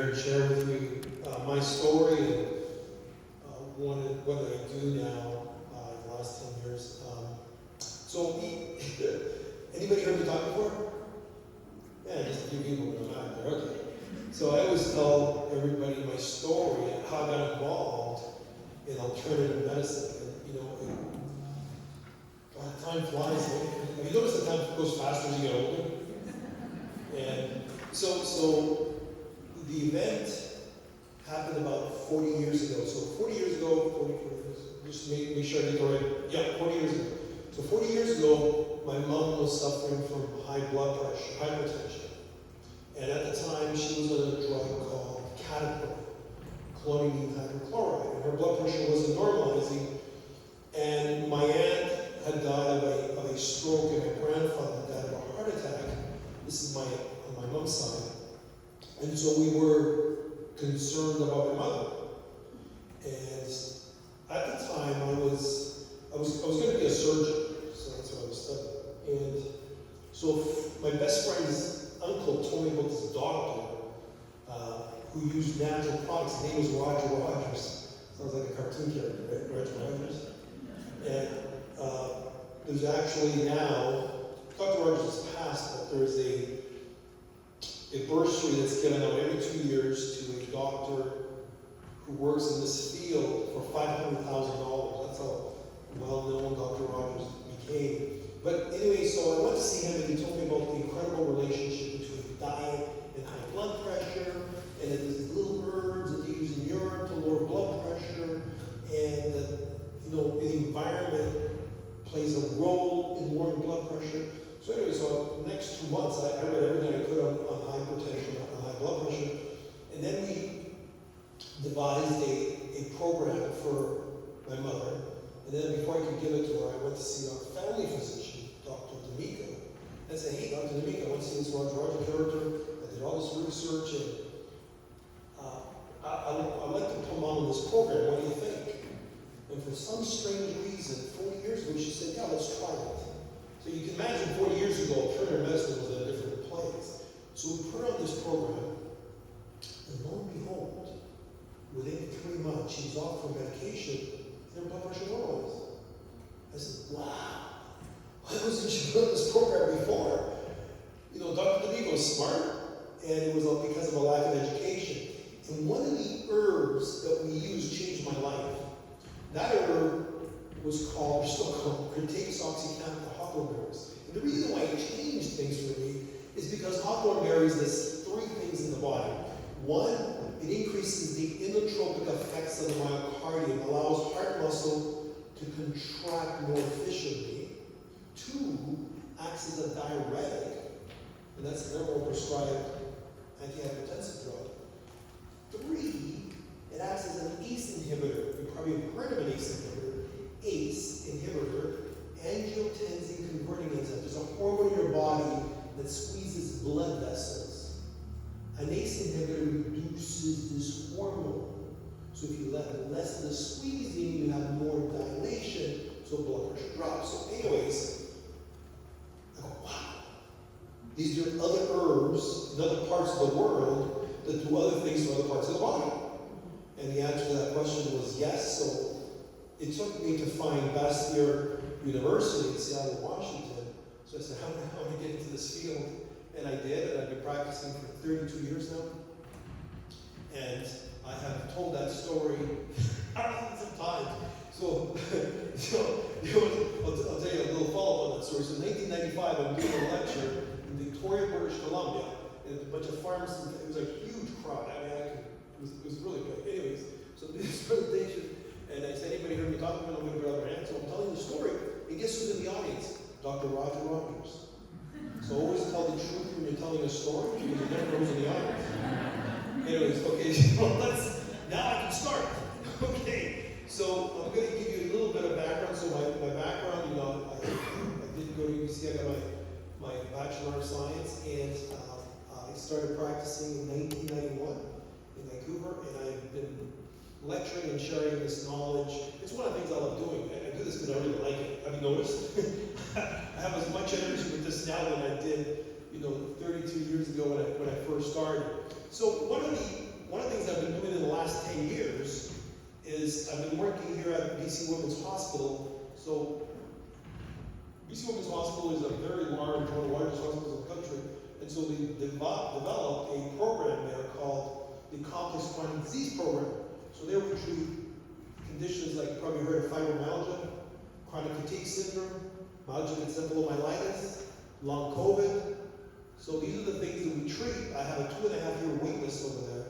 here and share with you my story and what I do now in the last 10 years. Anybody heard me talk before? Yeah, just a few people know back there. Okay. So I always tell everybody my story and how I got involved in alternative medicine. And, time flies. Have you noticed that time goes faster as you get older? And so the event happened about 40 years ago. So 40 years ago, just make sure I get the right, yeah, 40 years ago. So 40 years ago, my mom was suffering from high blood pressure, hypertension. And at the time, she was on a drug called Caterpillar, chlorine hydrochloride. And her blood pressure wasn't normalizing. And my aunt had died of a stroke, and my grandfather died of a heart attack. This is on my mom's side. And so we were concerned about my mother. And at the time, I was going to be a surgeon, so that's what I was studying. And so my best friend's uncle told me about this doctor who used natural products. His name was Roger Rogers. Sounds like a cartoon character, right? Roger Rogers. And there's actually now, Dr. Rogers has passed, but there's a bursary that's given out every 2 years to a doctor who works in this field for $500,000. That's how well-known Dr. Rogers became. But anyway, so I went to see him, and he told me about the incredible relationship between diet and high blood pressure, and that there's these little herbs that you use in urine to lower blood pressure, and that, the environment plays a role in lowering blood pressure. So anyway, so the next 2 months, I read everything I could on hypertension, on high blood pressure, and then we devised a program for my mother. And then before I could give it to her, I went to see our family physician, Dr. D'Amico. I said, hey, Dr. D'Amico, I went to see this Roger Rogers character. I did all this research, and I'd like to put him on this program. What do you think? And for some strange reason, 40 years ago, she said, yeah, let's try it. So you can imagine 40 years ago, alternative medicine was at a different place. So we put her on this program, and lo and behold, within 3 months, she was off her medication, and her blood pressure normalized. I said, wow, why wasn't she put on this program before? Dr. D'Amico was smart, and it was all because of a lack of education. And one of the herbs that we used changed my life. That herb was called, or still called, Crataegus oxycantha, hawthorn berries. And the reason why it changed things for me is because hawthorn berries does 3 things in the body. 1, it increases the inotropic effects of the myocardium, allows heart muscle to contract more efficiently. 2, acts as a diuretic, and that's therefore prescribed antihypertensive drug. 3, it acts as an ACE inhibitor. You probably have heard of an ACE inhibitor. ACE inhibitor, angiotensin converting enzyme. There's a hormone in your body that squeezes blood vessels. An ACE inhibitor reduces this hormone. So if you let less of the squeezing, you have more dilation, so blood pressure drops. So anyways, I go, wow. These are other herbs in other parts of the world that do other things to other parts of the body. And the answer to that question was yes. So it took me to find Bastyr University in Seattle, Washington. So I said, how do I get into this field? And I did, and I've been practicing for 32 years now. And I have told that story thousands of times. So I'll tell you a little follow-up on that story. So in 1995, I'm doing a lecture in Victoria, British Columbia, and a bunch of farmers. It was a huge crowd. It was really good. Anyways, so this presentation, and I said, anybody heard me talking about it? I'm going to put up their hand. So I'm telling the story, and guess who's in the audience? Dr. Roger Rogers. So always tell the truth when you're telling a story, because you never know who's in the audience. Anyways, okay, so now I can start. Okay, so I'm going to give you a little bit of background. So my background, I did go to UBC, I got my Bachelor of Science, and I started practicing in 1991 in Vancouver, and I've been lecturing and sharing this knowledge. It's one of the things I love doing. I do this because I really like it. Have you noticed? I have as much energy with this now than I did, 32 years ago when I first started. So one of the I've been doing in the last 10 years is I've been working here at BC Women's Hospital. So BC Women's Hospital is a very large, one of the largest hospitals in the country. And so they developed a program there called the Complex Chronic Disease Program. So there we treat conditions like, you probably heard of fibromyalgia, chronic fatigue syndrome, myalgic encephalomyelitis, long COVID. So these are the things that we treat. I have a 2.5-year wait list over there.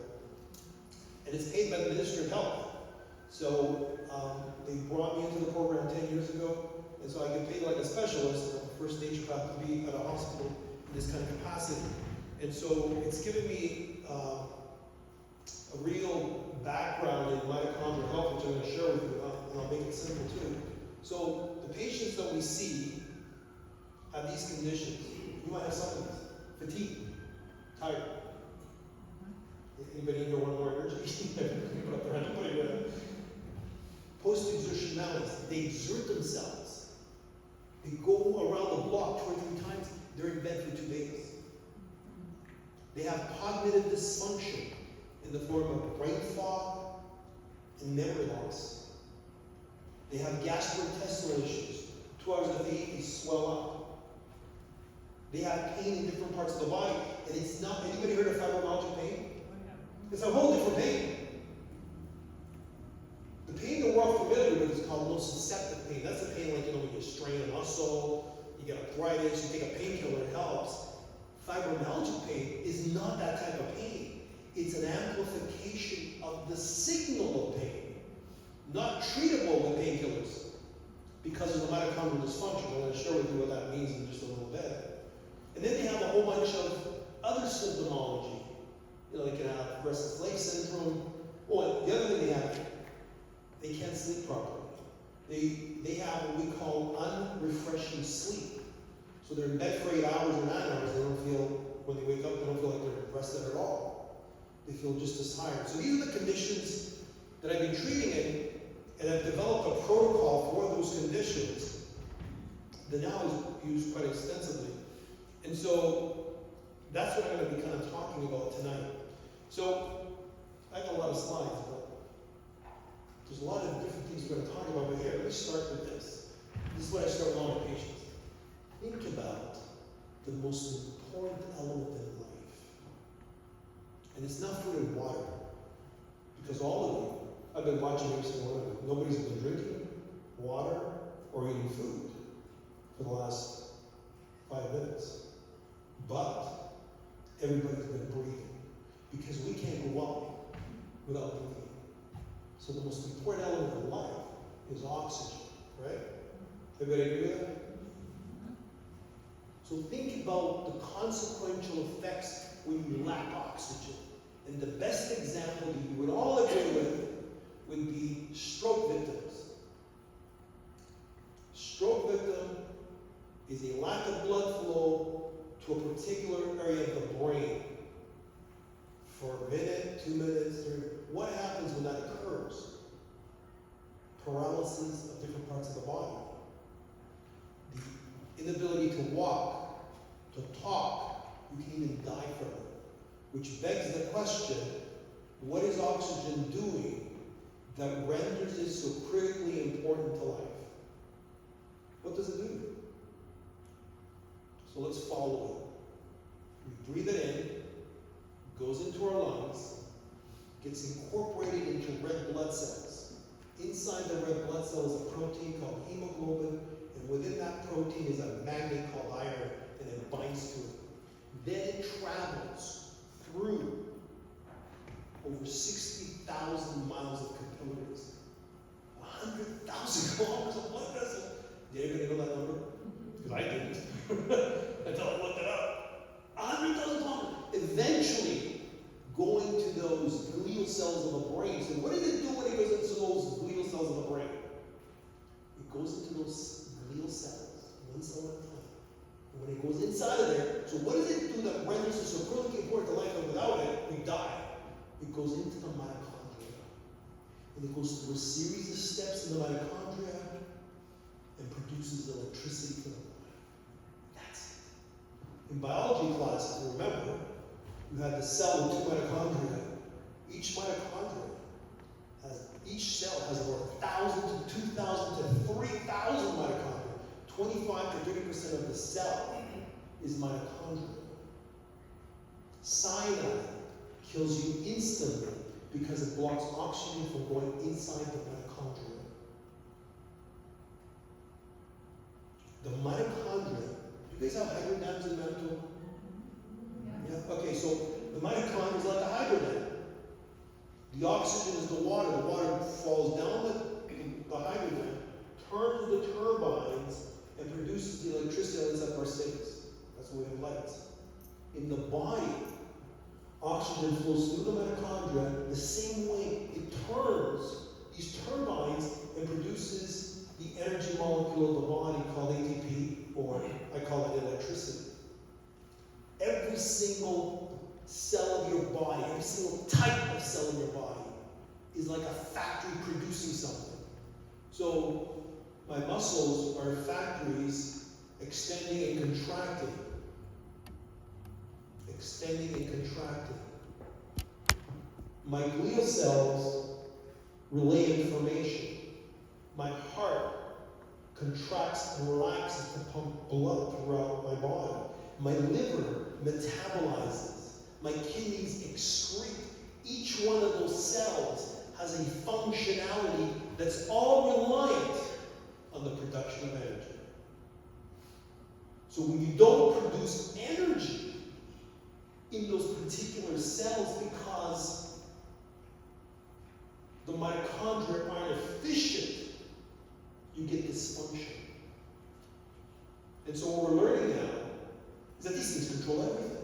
And it's paid by the Ministry of Health. So they brought me into the program 10 years ago. And so I get paid like a specialist. I'm the first naturopath to be at a hospital in this kind of capacity. And so it's given me a real background in mitochondrial health, which I'm going to share with you, and I'll make it simple too. So the patients that we see have these conditions. You might have some of these. Fatigue, tired. Anybody here want more energy? Put up their hand, put it in. Post-exertionalities, they exert themselves. They go around the block 2 or 3 times. They're in bed for 2 days. They have cognitive dysfunction in the form of brain fog and memory loss. They have gastrointestinal issues. 2 hours a day, they swell up. They have pain in different parts of the body. And it's not, anybody heard of fibromyalgia pain? It's a whole different pain. The pain that we're all familiar with is called nociceptive pain. That's the pain like, when you strain a muscle, you get arthritis, you take a painkiller, it helps. Fibromyalgia pain is not that type of pain. It's an amplification of the signal of pain. Not treatable with painkillers because of the mitochondrial dysfunction. I'm going to share with you what that means in just a little bit. And then they have a whole bunch of other symptomology. You know, they can have restless leg syndrome. Oh, the other thing they have, they can't sleep properly. They have what we call unrefreshing sleep. So they're in bed for 8 hours or 9 hours. They don't feel, when they wake up, they don't feel like they're rested at all. They feel just as tired. So these are the conditions that I've been treating in, and I've developed a protocol for those conditions that now is used quite extensively. And so that's what I'm going to be kind of talking about tonight. So I got a lot of slides, but there's a lot of different things we're going to talk about. But here, let me start with this. This is what I start with all my patients. Think about the most important element in life. And it's not food and water. Because all of you, I've been watching every single one of you. Nobody's been drinking water or eating food for the last 5 minutes. But everybody's been breathing. Because we can't go up without breathing. So the most important element of life is oxygen, right? Everybody agree with that? So think about the consequential effects when you lack oxygen. And the best example that you would all agree with would be stroke victims. Stroke victim is a lack of blood flow to a particular area of the brain for a minute, 2 minutes, 3. What happens when that occurs? Paralysis of different parts of the body. The inability to walk, to talk, you can even die from it. Which begs the question, what is oxygen doing that renders it so critically important to life? What does it do? So let's follow it. We breathe it in, goes into our lungs, gets incorporated into red blood cells. Inside the red blood cell is a protein called hemoglobin, and within that protein is a magnet called iron, and it binds to it. Then it travels through over 60,000 miles of capillaries, 100,000 kilometers of blood vessels. Did anybody know that number? Because I didn't until I looked it up. 100,000 kilometers. Eventually, going to those glial cells of the brain. So what does it do when it goes into those glial cells of the brain? It goes into those glial cells, one cell at a time. And when it goes inside of there, so what does it do that renders it so critically important to life, and without it, we die? It goes into the mitochondria. And it goes through a series of steps in the mitochondria and produces electricity for the body. That's it. In biology class, if you remember, you had the cell with 2 mitochondria. Each mitochondria each cell has over 1,000 to 2,000 to 3,000 mitochondria. 25 to 30% of the cell is mitochondria. Cyanide kills you instantly because it blocks oxygen from going inside the mitochondria. The mitochondria, do you guys have hydrodams in Manitoba? Yeah. Okay, so the mitochondria is like a hydrodam. The oxygen is the water. The water falls down the hydrodam, turns the turbines, and produces the electricity that lights up our cities. That's why we have lights. In the body, oxygen flows through the mitochondria the same way it turns these turbines and produces the energy molecule of the body called ATP, or I call it electricity. Every single cell of your body, every single type of cell in your body is like a factory producing something. So my muscles are factories extending and contracting. Extending and contracting. My glial cells relay information. My heart contracts and relaxes to pump blood throughout my body. My liver metabolizes. My kidneys excrete. Each one of those cells has a functionality that's all reliant on the production of energy. So when you don't produce energy in those particular cells because the mitochondria aren't efficient, you get dysfunction. And so what we're learning now is that these things control everything.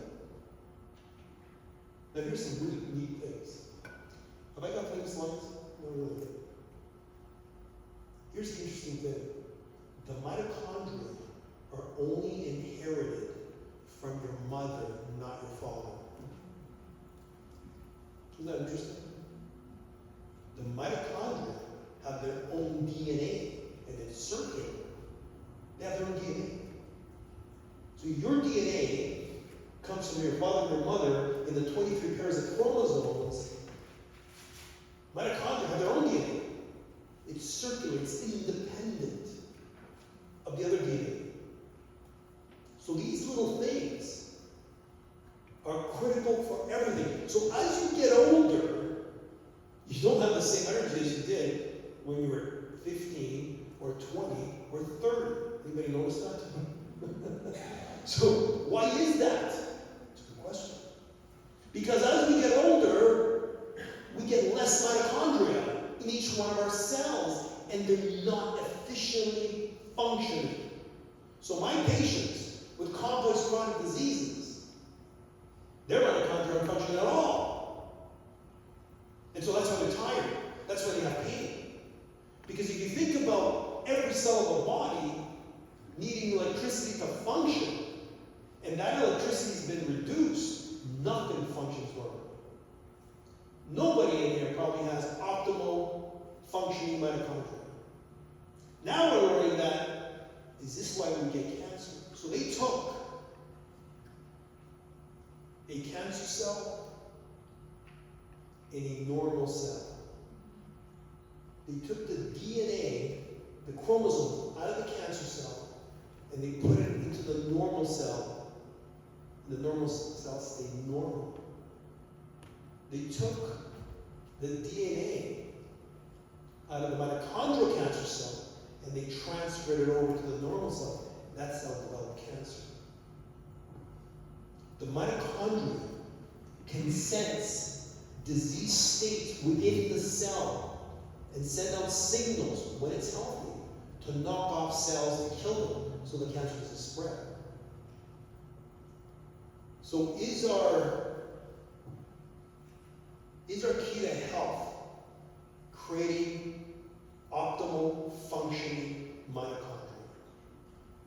Now here's some really neat things. Have I got 20 slides? No, really. Here's the interesting thing. The mitochondria are only inherited from your mother, not your father. Isn't that interesting? The mitochondria have their own DNA, and it's circular. They have their own DNA. So your DNA comes from your father and your mother in the 23 pairs of chromosomes. Mitochondria have their own DNA. It's circular, it's independent of the other DNA. So these little things are critical for everything. So as you get older, you don't have the same energy as you did when you were 15 or 20 or 30. Anybody notice that? So why is that? It's a good question. Because as we get older, we get less mitochondria in each one of our cells, and they're not efficiently functioning. So my patients with complex chronic diseases, their mitochondria aren't functioning at all. And so that's why they're tired. That's why they have pain. Because if you think about every cell of the body needing electricity to function, and that electricity has been reduced, nothing functions well. Nobody in here probably has optimal functioning mitochondria. Now we're learning that, is this why we get cancer? So they took a cancer cell and a normal cell. They took the DNA, the chromosomes, out of the cancer cell, and they put it into the normal cell. The normal cell stayed normal. They took the DNA out of the mitochondrial cancer cell and they transferred it over to the normal cell. That cell developed cancer. The mitochondria can sense disease states within the cell and send out signals when it's healthy to knock off cells to kill them so the cancer doesn't spread. So is our key to health creating optimal functioning mitochondria?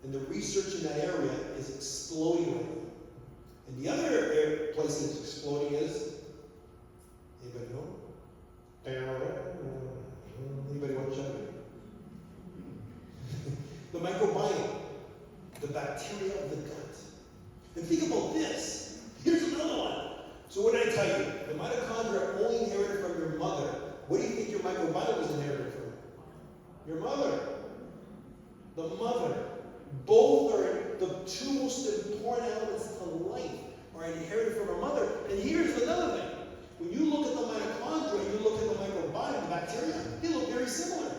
And the research in that area is exploding right now. And the other place that's exploding is, anybody know? Anybody want to jump in? The microbiome, the bacteria of the gut. And think about this. Here's another one. So when I tell you, the mitochondria are only inherited from your mother. What do you think your microbiome was inherited from? Your mother. The mother. Both are the two most important elements to life are inherited from our mother. And here's another thing. When you look at the mitochondria, you look at the microbiome, the bacteria, they look very similar.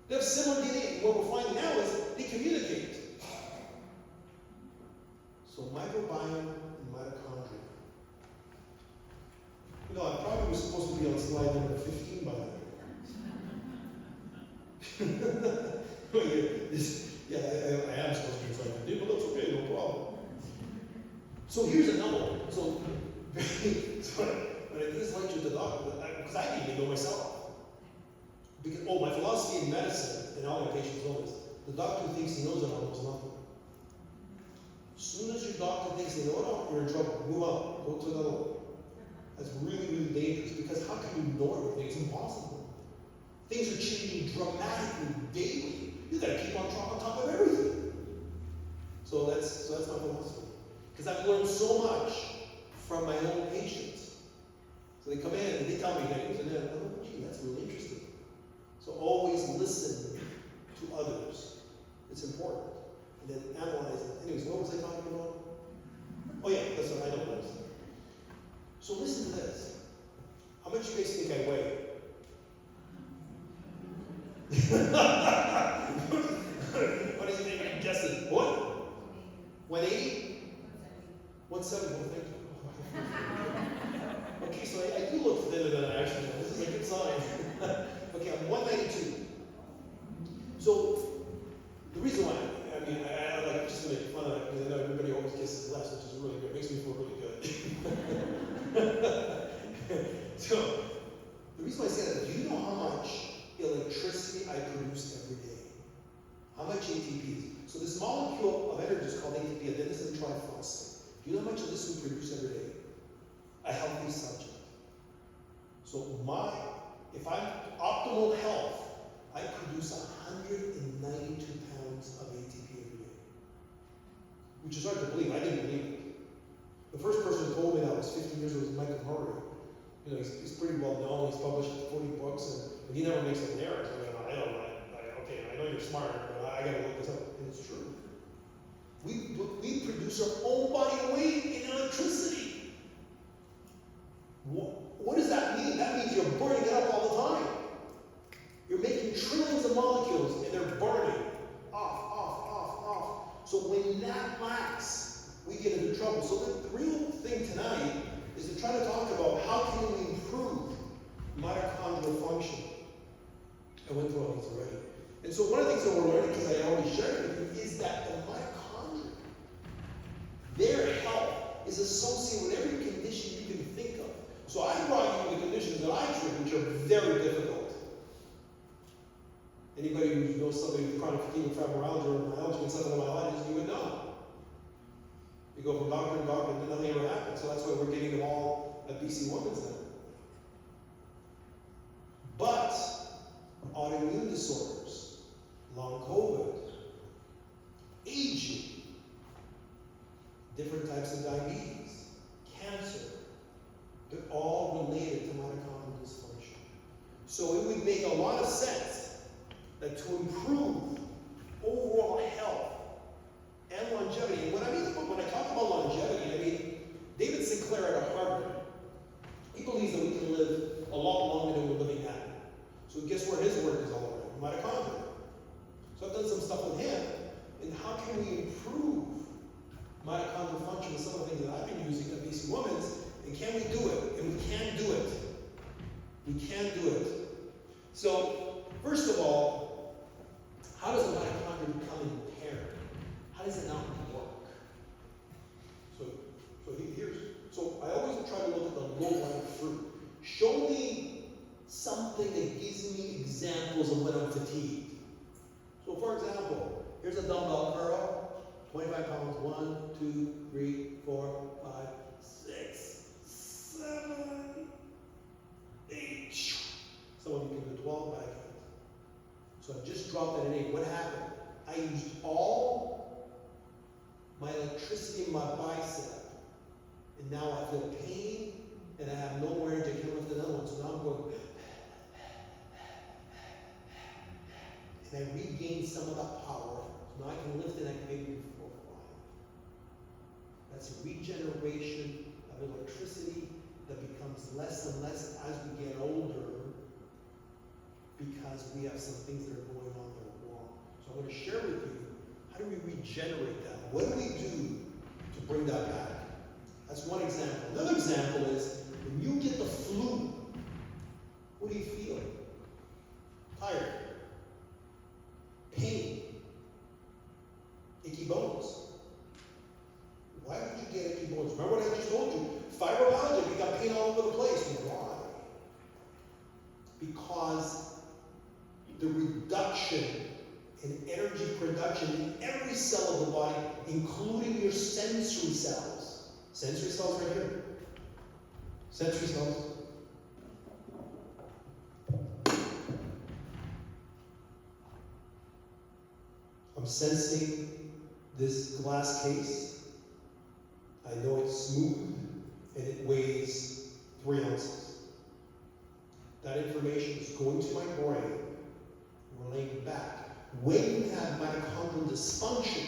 They have similar DNA. What we're finding now is they communicate. So microbiome and mitochondria. You know, I probably was supposed to be on slide number 15 by now. Yeah, I am supposed to be trying to do, but that's okay, no problem. So here's another one. So when I did this lecture to the doctor, because I didn't even know myself. Because, my philosophy in medicine, and all my patients know this, the doctor thinks he knows it almost nothing. As soon as your doctor thinks they know it all, you're in trouble. Move on. Go to another one. That's really, really dangerous, because how can you know everything? It's impossible. Things are changing dramatically daily. You gotta keep on top of everything. So that's my philosophy. Because I've learned so much from my own patients. So they come in and they tell me things, and then, oh, gee, that's really interesting. So always listen to others. It's important. And then analyze it. Anyways, what was I talking about? Oh yeah, that's what I know this. So listen to this. How much you guys think I weigh? What do you think? I'm guessing. What? 180? 170. Well, thank you. Okay, so I do look thinner than I actually am. This is a good sign. Okay, I'm 192. So the reason why, I like just to make fun of it, because I know everybody always guesses less, which is really good. It makes me feel really good. So the reason why I say that, do you know how much electricity I produce every day? How much ATP? So this molecule of energy is called ATP, adenosine triphosphate. Do you know how much of this we produce every day? A healthy subject. So if I'm optimal health, I produce 192 pounds of ATP every day. Which is hard to believe. I didn't believe it. The first person who told me that was 15 years ago was Mitochondrial. You know, he's pretty well known. He's published 40 books, and he never makes an error. So I know you're smart, but I got to look this up. And it's true. We produce our own body weight in electricity. What does that mean? That means you're burning it up all the time. You're making trillions of molecules, and they're burning off. So when that lacks, we get into trouble. So the real thing tonight is to try to talk about how can we improve mitochondrial function. I went through all these already. And so one of the things that we're learning, because I already shared with you, is that the mitochondria, their health is associated with every condition you can think of. So I brought you the conditions that I treat, which are very difficult. Anybody who knows somebody with chronic fatigue and fibromyalgia or myalgia and some of the myelitis, you would know. You go from doctor to doctor, and nothing ever happens. So that's why we're getting them all at BC Women's now. But autoimmune disorders, long COVID, aging, different types of diabetes, cancer, they're all related to mitochondrial dysfunction. So it would make a lot of sense that to improve overall health and longevity, and when I talk about longevity, I mean David Sinclair at Harvard, he believes that we can live a lot longer than we're living now. So guess where his work is all around? Mitochondria. So I've done some stuff with him, and how can we improve mitochondrial function with some of the things that I've been using at BC Women's, and can we do it? And we can do it. We can do it. So, first of all, how does the mitochondria become impaired? How does it not work? So I always try to look at the low-lying fruit. Show me something that gives me examples of when I'm fatigued. So for example, here's a dumbbell curl, 25 pounds, 1, 2, 3, 4, 5, 6, 7, 8. Some of you can do 12 back hands. So I just dropped that at 8. What happened? I used all my electricity in my bicep And now I feel pain, and I have no more energy. I can't lift another one. So now I'm going, and I regain some of that power. So now I can lift it, and I can maybe do 4 or 5. That's a regeneration of electricity that becomes less and less as we get older, because we have some things that are going on that are wrong. So I'm going to share with you, how do we regenerate that? What do we do to bring that back? That's one example. Another example is, when you get the flu, what do you feel? Tired. Pain. Icky bones. Why would you get icky bones? Remember what I just told you? Fibromyalgia, you got pain all over the place. Why? Because the reduction in energy production in every cell of the body, including your sensory cells. Sensory cells right here. Sensory cells. I'm sensing this glass case. I know it's smooth and it weighs 3 ounces. That information is going to my brain, relaying back. When you have mitochondrial dysfunction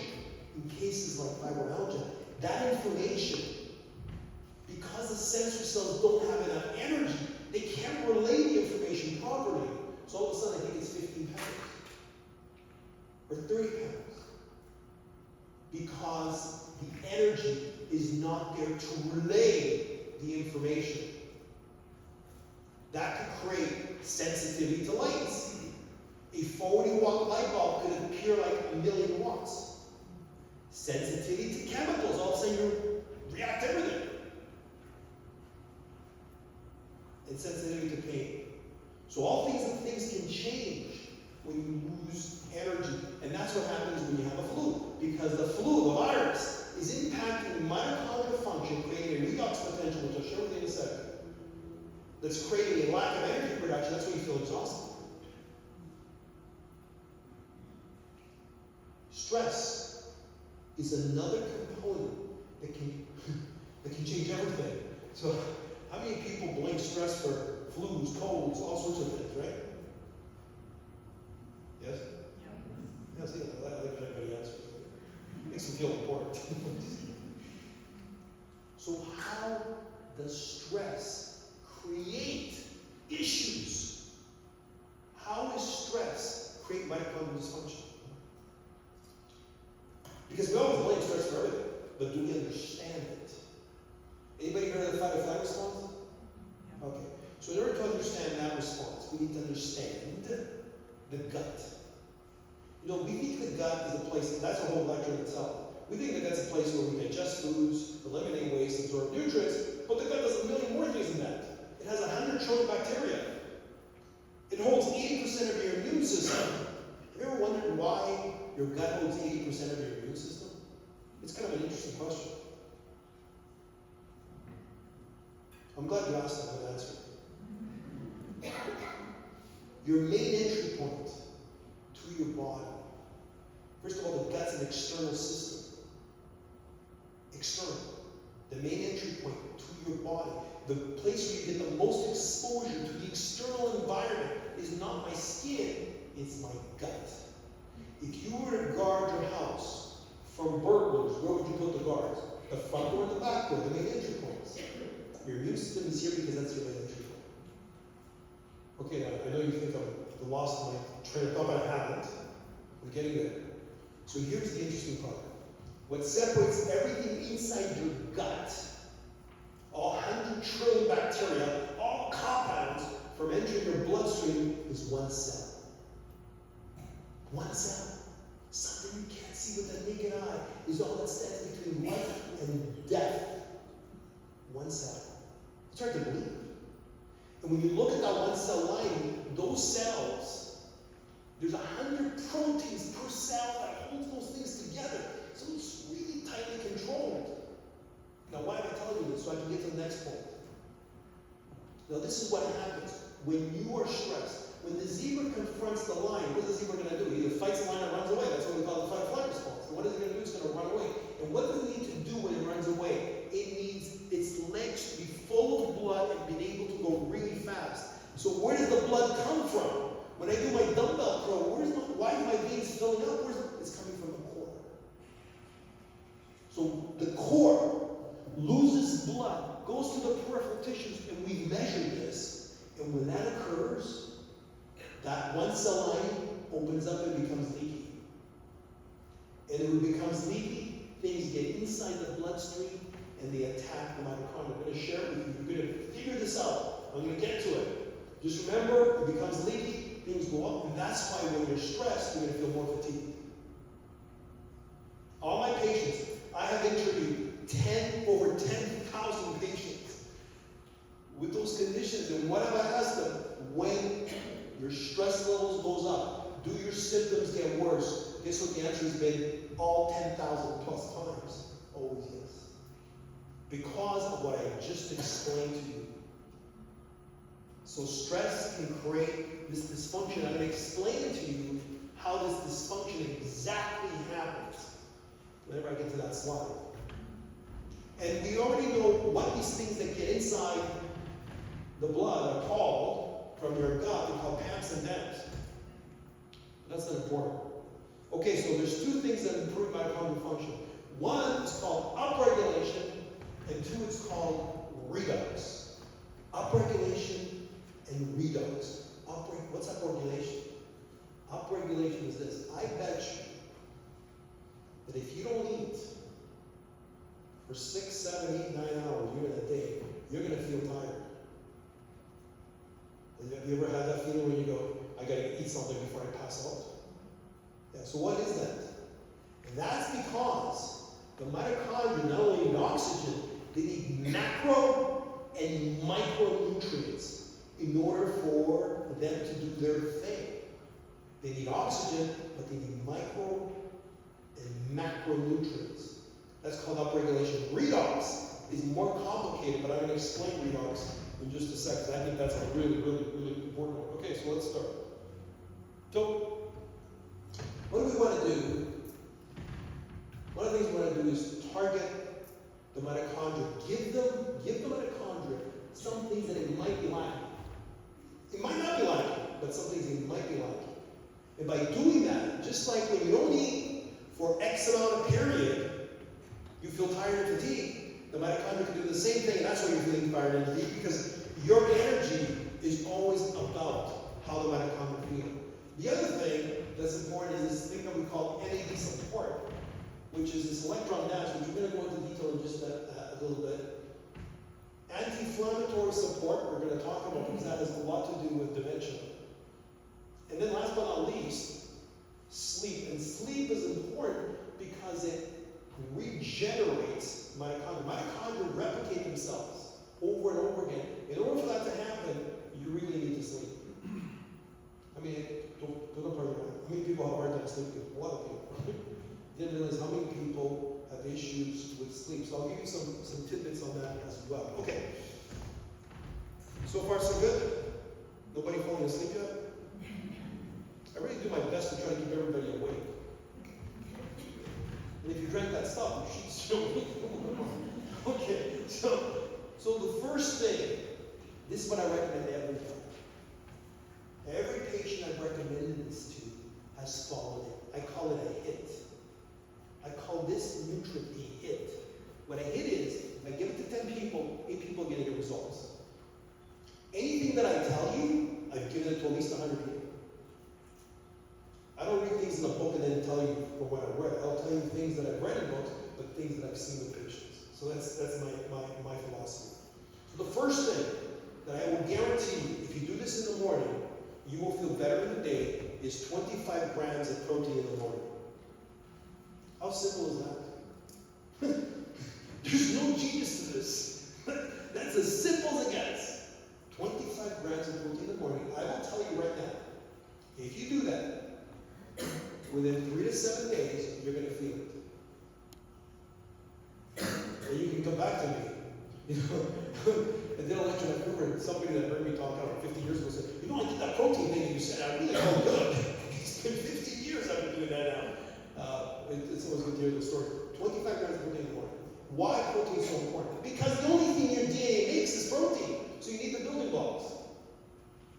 in cases like fibromyalgia, that information, because the sensory cells don't have enough energy, they can't relay the information properly. So all of a sudden I think it's 15 pounds or 30 pounds, because the energy is not there to relay the information. That could create sensitivity to lights. A 40-watt light bulb could appear like 1,000,000 watts. Sensitivity to chemicals, all of a sudden you react to everything. And sensitivity to pain. So all these things can change when you lose energy. And that's what happens when you have a flu. Because the flu, the virus, is impacting mitochondrial function, creating a redox potential, which I'll show you in a second. That's creating a lack of energy production. That's when you feel exhausted. Stress is another component that can change everything. So, how many people blame stress for flus, colds, all sorts of things, right? Yes? Yeah. Yeah, see, I like everybody answers. Makes them feel important. So, how does stress create issues? How does stress create mitochondrial dysfunction? Because we always blame stress for everything, but do we understand it? Anybody heard of the fight or flight response? Yeah. Okay. So in order to understand that response, we need to understand the gut. You know, we think the gut is a place, that's a whole lecture in itself. We think that that's a place where we digest foods, eliminate waste, absorb nutrients, but the gut does a million more things than that. It has 100 trillion bacteria. It holds 80% of your immune system. Have you ever wondered why your gut holds 80% of your immune system? It's kind of an interesting question. I'm glad you asked that. I'm going to answer it. Your main entry point to your body. First of all, the gut's an external system. External. The main entry point to your body. The place where you get the most exposure to the external environment is not my skin, it's my gut. If you were to guard your house from burglars, where would you put the guards? The front door and the back door, the main entry points. Your immune system is here because that's your main entry point. Okay, now, I know you think I've lost my train of thought, but I haven't. I'm getting there. So here's the interesting part. What separates everything inside your gut, all 100 trillion bacteria, all compounds, from entering your bloodstream is one cell. One cell. Something you can't see with the naked eye is all that stands between life and death. One cell. It's hard to believe. And when you look at that one cell lining, those cells, there's 100 proteins per cell that holds those things together. So it's really tightly controlled. Now, why am I telling you this? So I can get to the next point. Now, this is what happens when you are stressed. When the zebra confronts the lion, what is the zebra going to do? He either fights the lion or runs away. That's what we call the fight-flight response. And what is it going to do? It's going to run away. And what does it need to do when it runs away? It needs its legs to be full of blood and being able to go really fast. So where does the blood come from? When I do my dumbbell curl, why are my veins filling up? It's coming from the core. So the core loses blood, goes to the peripheral tissues, and we measure this. And when that occurs, that one cell line opens up and becomes leaky. And when it becomes leaky, things get inside the bloodstream and they attack the mitochondria. I'm going to share it with you. You're going to figure this out. I'm going to get to it. Just remember, it becomes leaky, things go up, and that's why when you're stressed, you're going to feel more fatigued. All my patients, I have interviewed over 10,000 patients with those conditions, and what have I asked them? When your stress levels goes up, do your symptoms get worse? Guess what the answer has been? All 10,000 plus times. Always yes. Because of what I just explained to you. So stress can create this dysfunction. I'm going to explain to you how this dysfunction exactly happens whenever I get to that slide. And we already know what these things that get inside the blood are called from your gut. They're called PAMPs and DAMPs. That's not important. Okay, so there's two things that improve mitochondrial function. One is called upregulation, and two is called redox. Upregulation and redox. What's upregulation? Upregulation is this. I bet you that if you don't eat for 6, 7, 8, 9 hours during a day, you're going to feel tired. Have you ever had that feeling when you go, I got to eat something before I pass out? Yeah, so what is that? And that's because the mitochondria not only need oxygen, they need macro and micronutrients in order for them to do their thing. They need oxygen, but they need micro and macronutrients. That's called upregulation. Redox is more complicated, but I'm going to explain redox in just a second. I think that's a really, really, really important one. Okay, so let's start. So, what do we want to do? One of the things we want to do is target the mitochondria. Give the mitochondria some things that it might be lacking. It might not be lacking, but some things it might be lacking. And by doing that, just like when you don't eat for X amount of period, you feel tired and fatigued. The mitochondria can do the same thing, and that's why you're feeling tired and fatigued, because your energy is always about how the mitochondria feel. The other thing that's important is this thing that we call NAD support, which is this electron dance, which we're going to go into detail in just a little bit. Anti-inflammatory support, we're going to talk about because that has a lot to do with dementia. And then last but not least, sleep. And sleep is important because it regenerates mitochondria. Mitochondria replicate themselves over and over again. In order for that to happen, you really need to sleep. I mean, don't part of it. How many people have a hard time sleeping? A lot of people. Didn't realize how many people have issues with sleep. So I'll give you some tidbits on that as well. Okay. So far, so good? Nobody falling asleep yet? I really do my best to try to keep everybody awake. And if you drank that stuff, you should still be. Okay, so the first thing, this is what I recommend every time. Every patient I've recommended this to has followed it. I call it a hit. I call this nutrient a hit. What a hit is, if I give it to 10 people, 8 people are going to get results. Anything that I tell you, I've given it to at least 100 people. I don't read things in a book and then tell you from what I read. I'll tell you things that I've read in books, but things that I've seen with patients. So that's my philosophy. So the first thing that I will guarantee you, if you do this in the morning, you will feel better in the day, is 25 grams of protein in the morning. How simple is that? There's no genius to this. That's as simple as it gets. 25 grams of protein in the morning. I will tell you right now, if you do that, within 3 to 7 days, you're going to feel it. And you can come back to me. You know, and then I'll let you know, somebody that heard me talk out 50 years ago said, you know, I did that protein thing and you said, I really felt good. It's been 50 years I've been doing that now. It's always good to hear the story. 25 grams of protein in the morning. Why protein is so important? Because the only thing your DNA makes is protein. So you need the building blocks.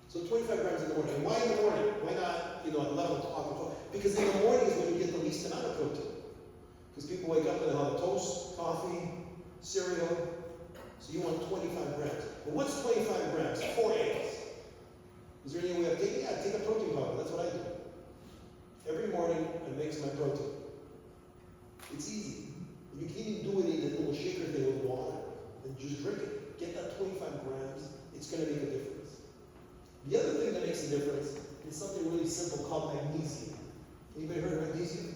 So 25 grams in the morning. And why in the morning? Why not, at 11 o'clock or 12? Because in the morning is when you get the least amount of protein. Because people wake up and they'll have toast, coffee, cereal. So you want 25 grams. But what's 25 grams? 4 eggs. Is there any way of taking it? Yeah, take a protein powder. That's what I do. Every morning I mix my protein. It's easy. You can even do it in a little shaker thing with water. And just drink it. Get that 25 grams. It's going to make a difference. The other thing that makes a difference is something really simple called magnesium. Anybody heard of magnesium?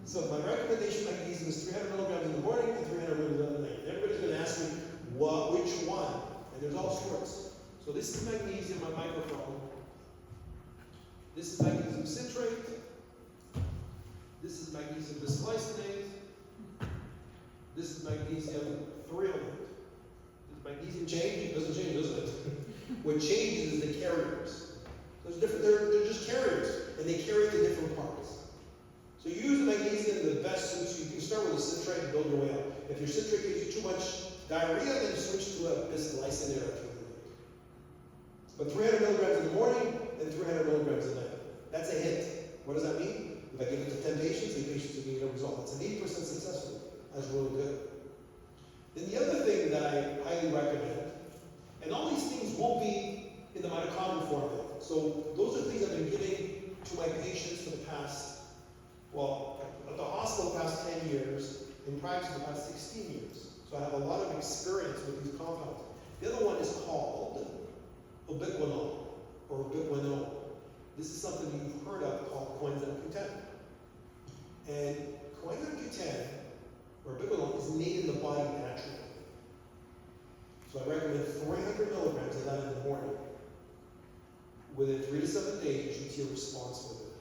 So my recommendation for magnesium is 300 milligrams in the morning and 300 milligrams at night. Everybody's going to ask me, which one? And there's all sorts. So this is magnesium, my microphone. This is magnesium citrate. This is magnesium bisglycinate. This is magnesium threonate. Does magnesium change? It doesn't change, does it? What changes is the carriers. There's different, they're just carriers, and they carry to different parts. So you use the magnesium the best suits you. You can start with a citrate and build your way up. If your citrate gives you too much diarrhea, then you switch to a bisglycinate or threonate. But 300 milligrams in the morning and 300 milligrams at night. That's a hit. What does that mean? If I give it to 10 patients, 8 patients will get a result. That's an 80% success rate. That's really good. Then the other thing that I highly recommend, and all these things will be in the mitochondrial formula. So those are things I've been giving to my patients for the past, at the hospital the past 10 years, in practice the past 16 years. So I have a lot of experience with these compounds. The other one is called ubiquinol, or ubiquinol. This is something you've heard of called coenzyme Q10. And coenzyme Q10, or ubiquinol, is made in the body naturally. So I recommend 300 milligrams of that in the morning. Within 3 to 7 days, you should see a response with it.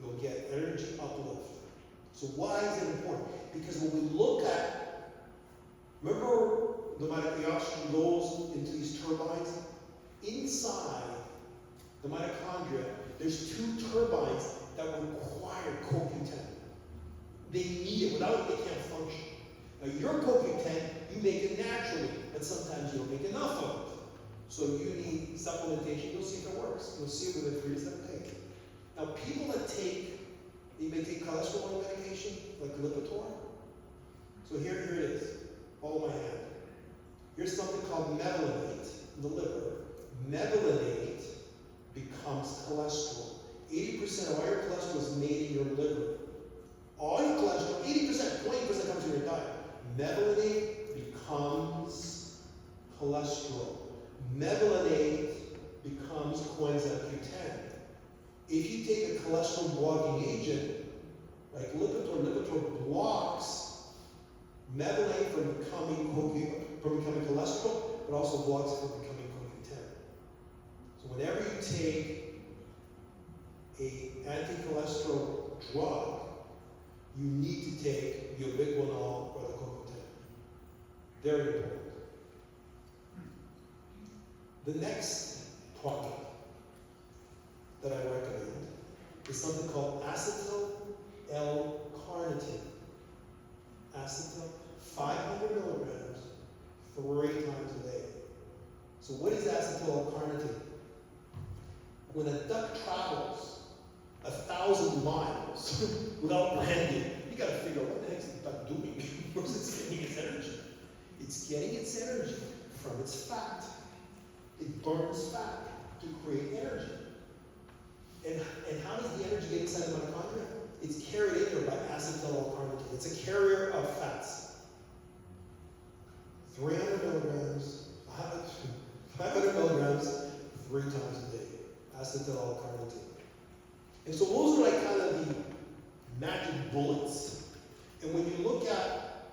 You'll get energy uplift. So why is it important? Because when we look at, remember the oxygen goes into these turbines? Inside the mitochondria, there's 2 turbines that require CoQ10. They need it. Without it, they can't function. Now, your CoQ10, you make it naturally, but sometimes you don't make enough of it. So you need supplementation. You'll see if it works. You'll see it within 3 to 7 days. Now, people that they may take cholesterol medication, like Lipitor. So here it is. Follow my hand. Here's something called mevalonate in the liver. Mevalonate becomes cholesterol. 80% of all your cholesterol is made in your liver. All your cholesterol, 80%, 20% comes from your diet. Mevalonate becomes cholesterol. Mevalonate becomes coenzyme Q10. If you take a cholesterol blocking agent, like Lipitor blocks mevalonate from becoming cholesterol, but also blocks it from becoming CoQ10. So whenever you take an anti-cholesterol drug, you need to take the ubiquinol or the CoQ10. Very important. The next product that I recommend is something called acetyl L-carnitine. Acetyl, 500 milligrams, 3 times a day. So what is acetyl L-carnitine? When a duck travels 1,000 miles without landing, you got to figure out what the heck is the duck doing? Where's it getting its energy? It's getting its energy from its fat. It burns fat to create energy. And how does the energy get inside the mitochondria? It's carried in there by acetyl L-carnitine. It's a carrier of fats. 300 milligrams, 500 milligrams, 3 times a day. Acetyl L-carnitine. And so those are like kind of the magic bullets. And when you look at,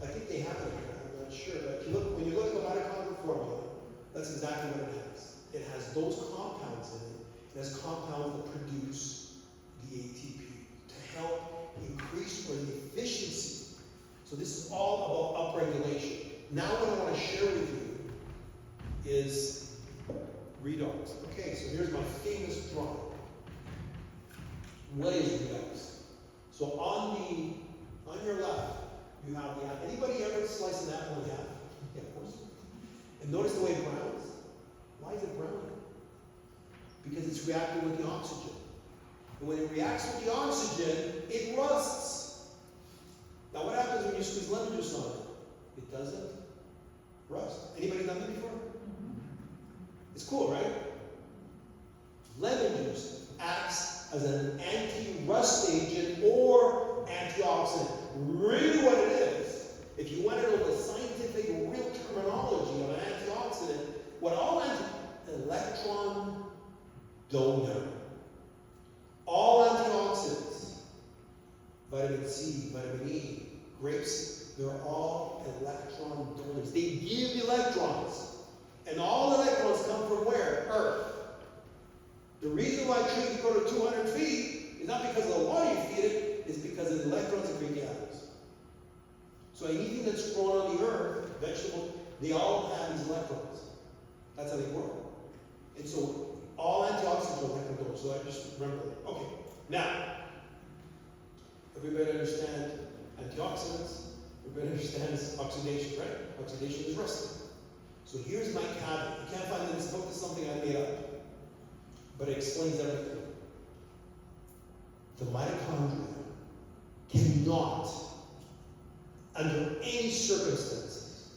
I think they have it here, I'm not sure, but when you look at the mitochondrial formula, that's exactly what it has. It has those compounds in it. It has compounds that produce the ATP to help increase the efficiency. So this is all about upregulation. Now what I want to share with you is redox. Okay, so here's my famous drawing. What is redox? So on your left, You have the apple. Anybody ever slice an apple in half? Yeah, of course. And notice the way it browns. Why is it browning? Because it's reacting with the oxygen. And when it reacts with the oxygen, it rusts. Now what happens when you squeeze lemon juice on it? It doesn't rust. Anybody done that before? It's cool, right? Lemon juice acts as an anti-rust agent or antioxidant. Really what it is, if you want to know the scientific, real terminology of an antioxidant, what all electron donor. All antioxidants, vitamin C, vitamin E, grapes, they're all electron donors. They give electrons. And all electrons come from where? Earth. The reason why trees grow to 200 feet is not because of the water you feed it, it's because of the electrons that create the atoms. So anything that's grown on the earth, vegetables, they all have these electrons. That's how they work. And so all antioxidants are electron donors. So I just remember that. Okay. Now, everybody understand antioxidants? Everybody understands oxidation, right? Oxidation is rusting. So here's my caveat. You can't find in this book. This is something I made up. But it explains everything. The mitochondria cannot, under any circumstances,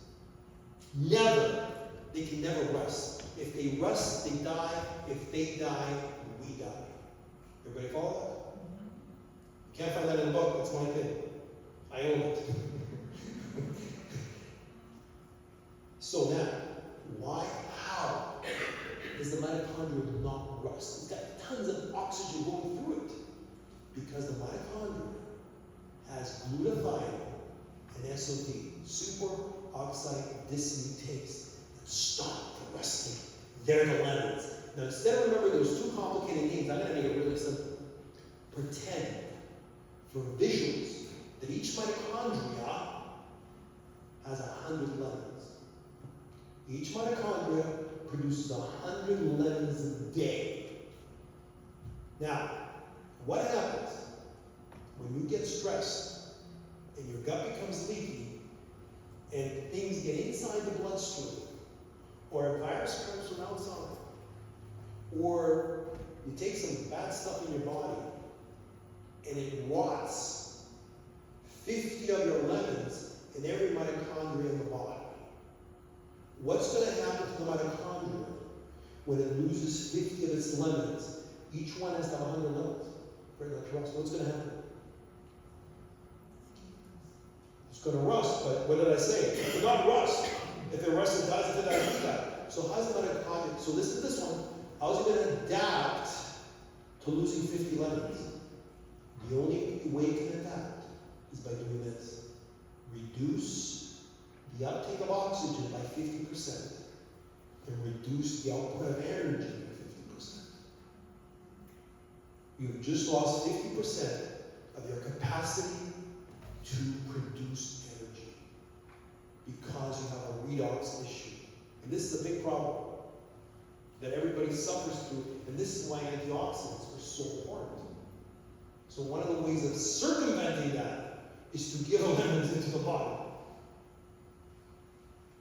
they can never rust. If they rust, they die. If they die, we die. Everybody follow that? Can't find that in the book. That's my thing. I own it. So now, how does the mitochondria not rust? It's got tons of oxygen going through it. Because the mitochondria has glutathione and SOD, superoxide dismutase, that stop the rusting. They're the lemons. Now instead of remembering those two complicated names, I'm going to make it really simple. Pretend, for visuals, that each mitochondria has 100 lemons. Each mitochondria produces 100 lemons a day. Now, what happens when you get stressed and your gut becomes leaky and things get inside the bloodstream, or a virus comes from outside, or you take some bad stuff in your body and it rots 50 of your lemons in every mitochondria in the body? What's going to happen to the mitochondria when it loses 50 of its lemons? Each one has to have 100 lemons for it not to rust. What's going to happen? It's going to rust, but what did I say? It will not rust. If it rusts, it dies. If it dies, it dies. So how's the mitochondria? So listen to this one. How's it going to adapt to losing 50 lemons? The only way it can adapt is by doing this. Reduce the uptake of oxygen by 50% and reduce the output of energy by 50%. You've just lost 50% of your capacity to produce energy because you have a redox issue. And this is a big problem that everybody suffers through, and this is why antioxidants are so important. So one of the ways of circumventing that is to give lemons into the body.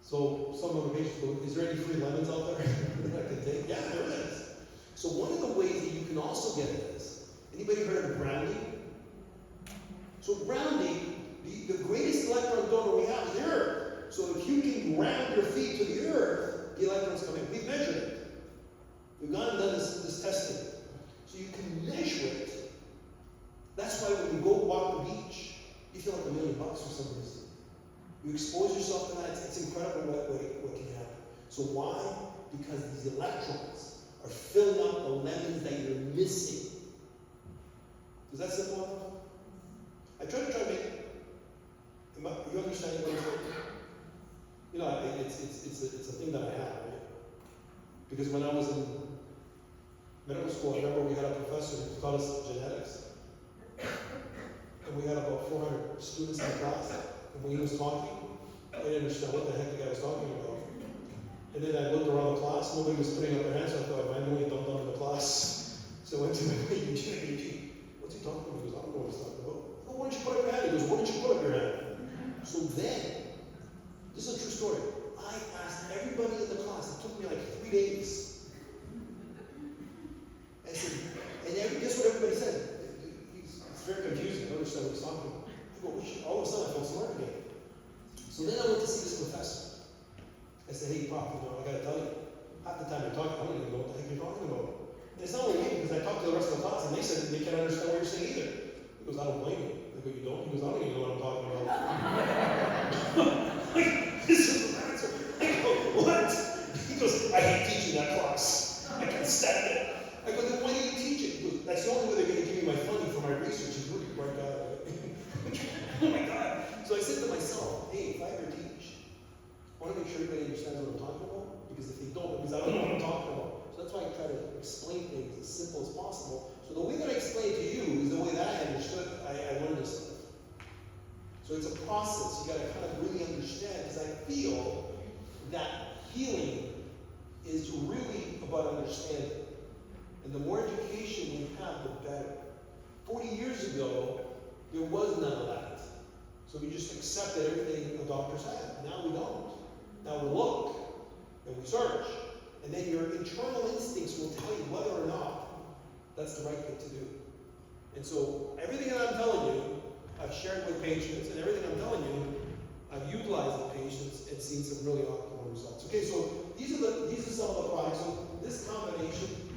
So some motivation, is there any free lemons out there that I can take? Yeah, there is. So one of the ways that you can also get this, anybody heard of grounding? So grounding, the greatest electron donor we have is the earth. So if you can ground your feet to the earth, the electrons come in. We've measured it. We've gone and done this testing. So you can measure it. That's why when you go walk the beach, you feel like $1 million for some reason. You expose yourself to that, it's incredible what can happen. So why? Because these electrons are filling up the lemons that you're missing. Is that simple enough? I try to make, you understand what I'm saying? You know, it's a thing that I have, right? Because when I was in medical school, I remember we had a professor who taught us genetics. And we had about 400 students in the class. And when he was talking, I didn't understand what the heck the guy was talking about. And then I looked around the class, nobody was putting up their hands, so I thought, am I the only dumb in the class? So I went to my Eugene, what's he talking about? He goes, I don't know what he's talking about. Oh, why don't you put up your hand? He goes, why don't you put up your hand? So then, this is a true story. I asked everybody in the class. It took me like 3 days. I said, guess what everybody said? It's very confusing. I don't understand what he's talking about. I go, all of a sudden I felt smart again. So then I went to see this professor. I said, hey, Prof, I got to tell you, half the time you're talking, I don't even know what the heck you're talking about. And it's not only me, because I talked to the rest of the class, and they said they can't understand what you're saying either. He goes, I don't blame you. I go, you don't? He goes, I don't even know what I'm talking about. This is the answer. I go, what? He goes, I hate teaching that class. I can't stand it. I go, then why do you teach it? He goes, that's the only way they're going to give me my funding for my research. He's really bright guy. Oh my God. So I said to myself, hey, if I ever teach, I want to make sure everybody understands what I'm talking about, because if they don't, it means I don't know what I'm talking about. So that's why I try to explain things as simple as possible. So the way that I explain it to you is the way that I understood, I learned this stuff. So it's a process. You got to kind of really understand, because I feel that healing is really about understanding. And the more education we have, the better. 40 years ago, there was none of that. So we just accepted everything the doctors had. Now we don't. Now we look, and we search, and then your internal instincts will tell you whether or not that's the right thing to do. And so everything that I'm telling you, I've shared with patients, and everything I'm telling you, I've utilized in patients and seen some really optimal results. Okay, so these are some of the products. So this combination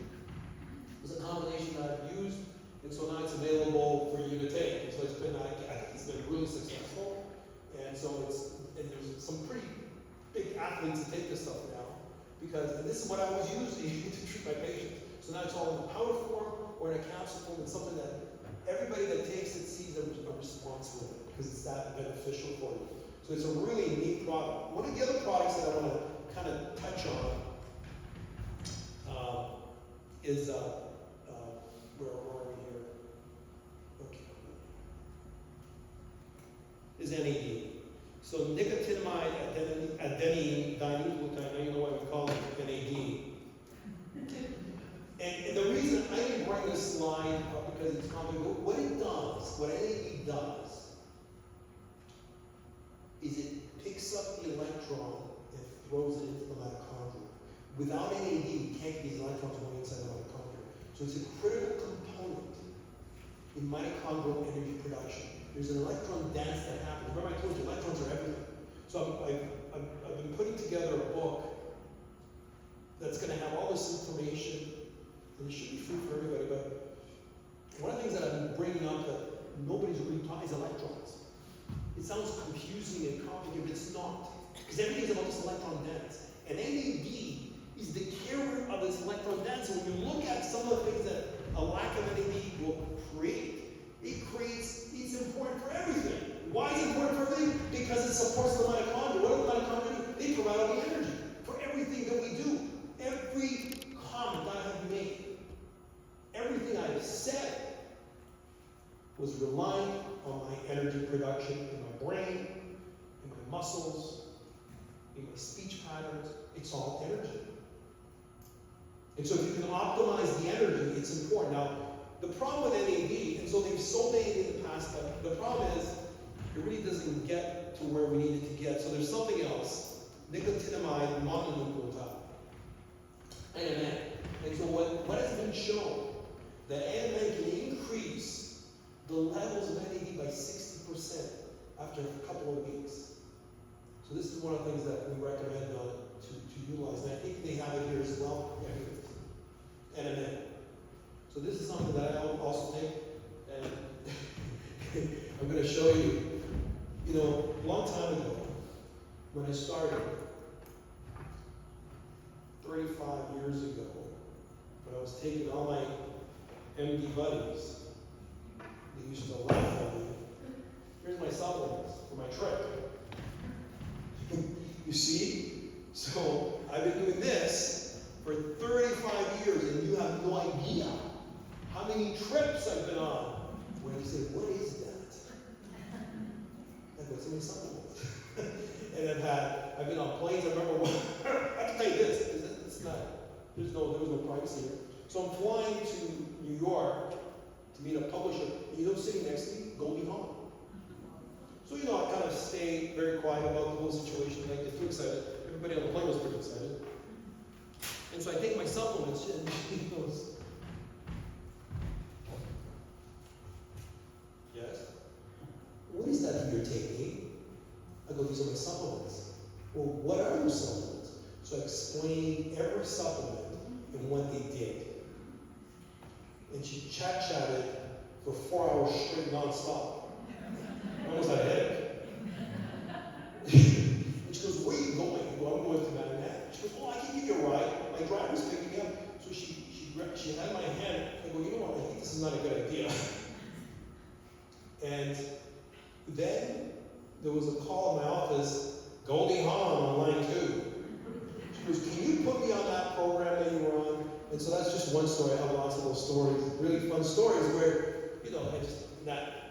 is a combination that I've used, and so now it's available for you to take. And so it's been really successful, and so there's some pretty big athletes that take this stuff now, because this is what I was using to treat my patients. So now it's all in a powder form or in a capsule form, and something that everybody that takes it sees a response with it, because it's that beneficial for you. So it's a really neat product. One of the other products that I want to kind of touch on is where are we here? Okay. Is NAD. So nicotinamide adenine dinucleotide, now you know why we call it NAD. And the reason I didn't bring this slide up because it's complicated, what it does, what NAD does, is it picks up the electron and throws it into the mitochondria. Without NAD, we can't get these electrons going inside the mitochondria. So it's a critical component in mitochondrial energy production. There's an electron dance that happens. Remember I told you, electrons are everything. So I've been putting together a book that's going to have all this information, and it should be free for everybody, but one of the things that I've been bringing up that nobody's really taught is electrons. It sounds confusing and complicated, but it's not. Because everything's about this electron dance. And NAD is the carrier of this electron dance. And when you look at some of the things that a lack of NAD will create, it's important for everything. Why is it important for everything? Because it supports the mitochondria. What do the mitochondria do? They provide all the energy for everything that we do. Every comment I have made, everything I have said, was relying on my energy production in my brain, in my muscles, in my speech patterns. It's all energy. And so if you can optimize the energy, it's important. Now, the problem with NAD, and so they've sold NAD in the past, but the problem is it really doesn't get to where we need it to get. So there's something else, nicotinamide mononucleotide, NMN. And so what has been shown, that NMN can increase the levels of NAD by 60% after a couple of weeks. So this is one of the things that we recommend to utilize, and I think they have it here as well. Yeah, here it is. NMN. So this is something that I also take, and I'm going to show you. You know, a long time ago, when I started, 35 years ago, when I was taking all my MD buddies, they used to laugh at me. Here's my supplements for my trip. You see? So I've been doing this for 35 years, and you have no idea how many trips I've been on. When you say, what is that? I've got so many supplements. And I've been on planes. I remember one. I can tell you this. It's not. There was no privacy here. So I'm flying to New York to meet a publisher. And you know who's sitting next to me? Goldie Hawn. So, I kind of stayed very quiet about the whole situation. I didn't get too excited. Everybody on the plane was pretty excited. And so I take my supplements, and she goes, yes? What is that you're taking? I go, these are my supplements. Well, what are your supplements? So I explained every supplement and what they did. And she chatted for 4 hours straight, non-stop. I almost had a headache. And she goes, where are you going? I go, I'm going to Mennonite. She goes, oh, I can give you a ride. My driver's picking me up. So she had my hand. I go, you know what? I think this is not a good idea. And then there was a call in my office, Goldie Hawn on line 2. She goes, can you put me on that program that you were on? And so that's just one story. I have lots of those stories, really fun stories where,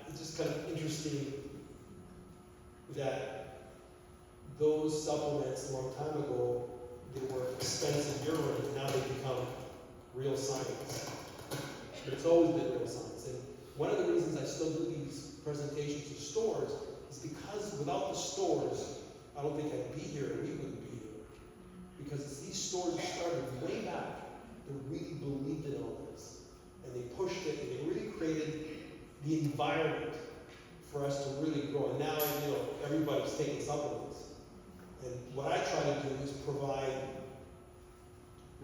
it's just kind of interesting that those supplements a long time ago, they were expensive urine, and now they become real science. But it's always been real science. And one of the reasons I still do these presentations to stores is because without the stores, I don't think I'd be here, or we wouldn't be here. Because it's these stores that started way back that really believed in all this. And they pushed it, and they really created the environment for us to really grow. And now, everybody's taking supplements. And what I try to do is provide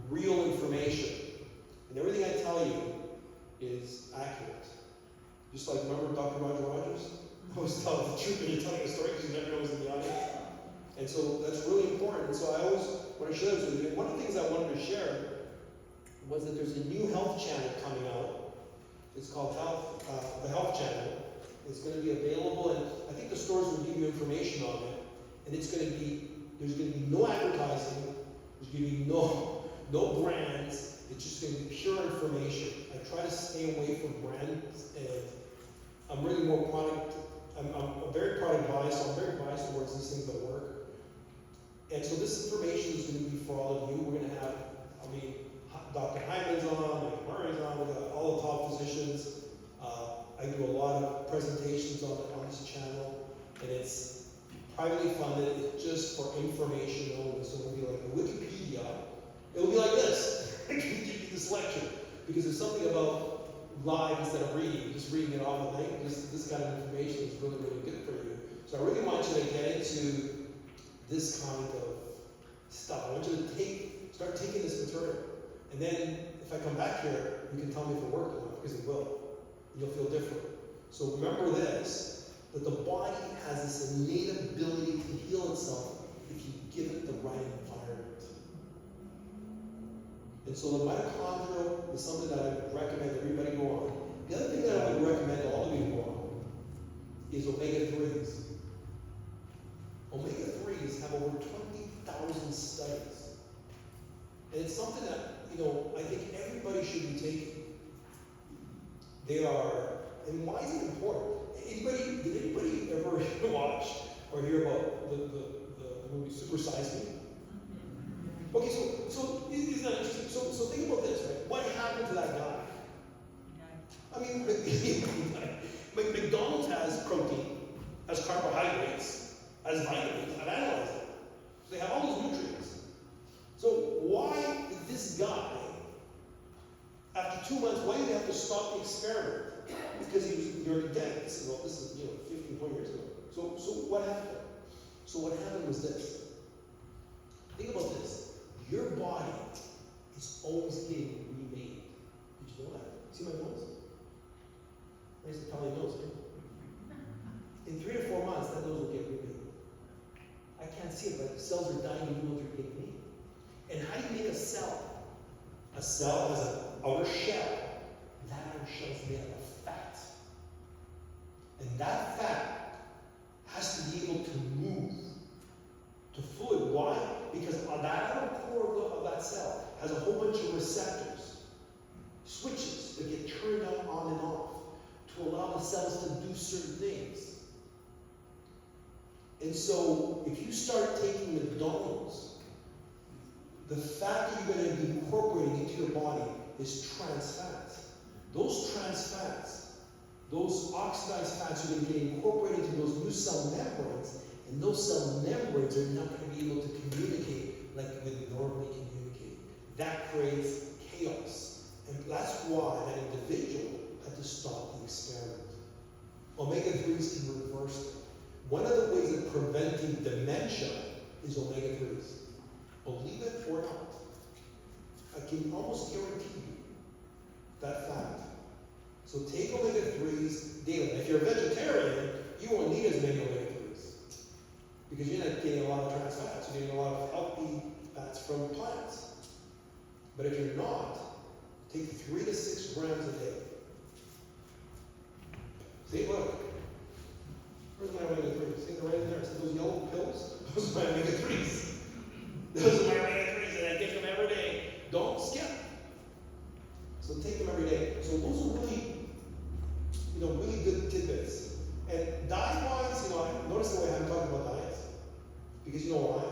real information. And everything I tell you is accurate. Just like, remember Dr. Roger Rogers? I always tell the truth when you're telling a story because you never know who's in the audience. And so that's really important. And so I always, when I share this with you, one of the things I wanted to share was that there's a new health channel coming out. It's called the Health Channel. It's going to be available, and I think the stores will give you information on it. And there's going to be no advertising. There's going to be no brands. It's just going to be pure information. I try to stay away from brands, and I'm really more product. I'm a very product biased, so I'm very biased towards these things that work. And so this information is going to be for all of you. We're going to have, Dr. Hyman's on, Mike Murray's on, we've got all the top physicians. I do a lot of presentations on this channel, and it's privately funded. It's just for information only. So it'll be like a Wikipedia. It'll be like this. I can give you this lecture because there's something about live instead of reading. Just reading it off the thing. This kind of information is really, really good for you. So I really want you to get into this kind of stuff. I want you to start taking this material. And then, if I come back here, you can tell me if it worked or not, because it will. You'll feel different. So remember this, that the body has this innate ability to heal itself if you give it the right environment. And so the mitochondrial is something that I would recommend everybody go on. The other thing that I would recommend all of you go on is omega-3s. Omega-3s have over 20,000 studies. And it's something that I think everybody should be taking. They are, and why is it important? Did anybody ever watch or hear about the movie Super Size Me? Okay, so isn't that interesting? So think about this, right? What happened to that guy? McDonald's has protein, has carbohydrates, has vitamins, have analyzed it. So they have all those nutrients. So why did this guy, after 2 months, why did he have to stop the experiment? Because he was nearly dead. This is 15, 20 years ago. So what happened? So what happened was this. Think about this. Your body is always getting remade. Did you know that? See my nose? Nice Italian nose, eh? In 3 to 4 months, that nose will get remade. I can't see it, but the cells are dying even though they're getting made. And how do you make a cell? A cell has an outer shell. That outer shell is made out of fat. And that fat has to be able to move to fluid. Why? Because on that outer core of that cell has a whole bunch of receptors, switches that get turned on and off to allow the cells to do certain things. And so if you start taking McDonald's, the fat that you're going to be incorporating into your body is trans fats. Those trans fats, those oxidized fats are going to get incorporated into those new cell membranes, and those cell membranes are not going to be able to communicate like they normally communicate. That creates chaos. And that's why that individual had to stop the experiment. Omega-3s can reverse it. One of the ways of preventing dementia is omega-3s. Believe it or not. I can almost guarantee you that fact. So take omega-3s daily. If you're a vegetarian, you won't need as many omega-3s because you're not getting a lot of trans fats. You're getting a lot of healthy fats from plants. But if you're not, take 3 to 6 grams a day. See, look. Where's my omega-3s? See, they're right in there. See those yellow pills? Those are my omega-3s. Those are my omega-3s, and I take them every day. Don't skip. So take them every day. So those are really, really good tidbits. And diet-wise, notice the way I'm talking about diets. Because you know why?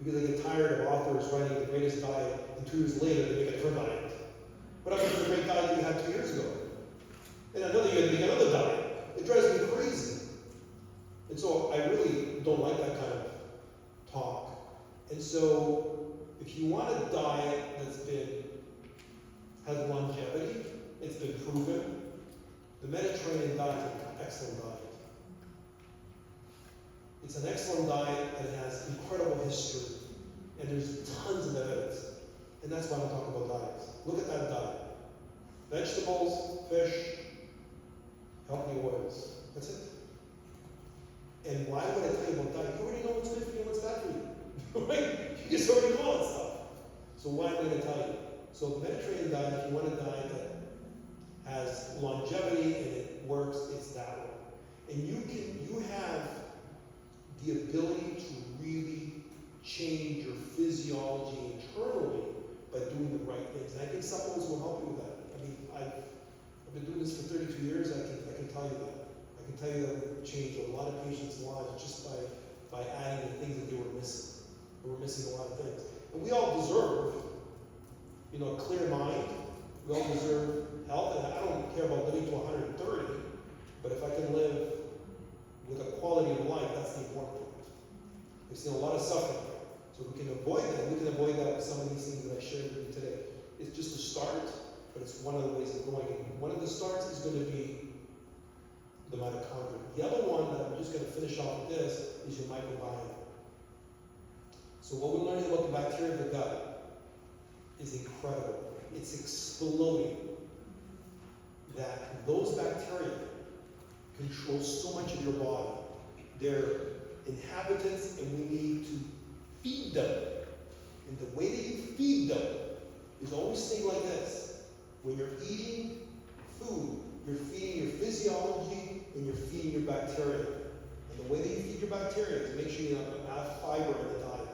Because I get tired of authors writing the greatest diet, and 2 years later they make a different diet. What happened to the great diet you had 2 years ago? And another year they make another diet. It drives me crazy. And so I really don't like that kind of talk. And so if you want a diet has longevity, it's been proven, the Mediterranean diet is an excellent diet. It's an excellent diet and it has incredible history. And there's tons of evidence. And that's why I'm talking about diets. Look at that diet. Vegetables, fish, healthy oils. That's it. And why would I tell you about diet? You already know what's good for you and what's bad for you. Right? You just already know that stuff. So why am I going to tell you? So the Mediterranean diet, if you want a diet that has longevity and it works, it's that one. And you have the ability to really change your physiology internally by doing the right things. And I think supplements will help you with that. I mean, I've been doing this for 32 years. I can tell you that. I can tell you that we've changed a lot of patients' lives just by adding the things that they were missing. They were missing a lot of things. And we all deserve, a clear mind. We all deserve health. And I don't care about living to 130, but if I can live with a quality of life, that's the important point. We've seen a lot of suffering. So we can avoid that. We can avoid that with some of these things that I shared with you today. It's just a start, but it's one of the ways of going. And one of the starts is going to be the mitochondria. The other one that I'm just going to finish off with this is your microbiome. So what we're learning about the bacteria of the gut is incredible. It's exploding. That those bacteria control so much of your body. They're inhabitants and we need to feed them. And the way that you feed them is always think like this. When you're eating food, you're feeding your physiology and you're feeding your bacteria. And the way that you feed your bacteria is make sure you have fiber in the diet.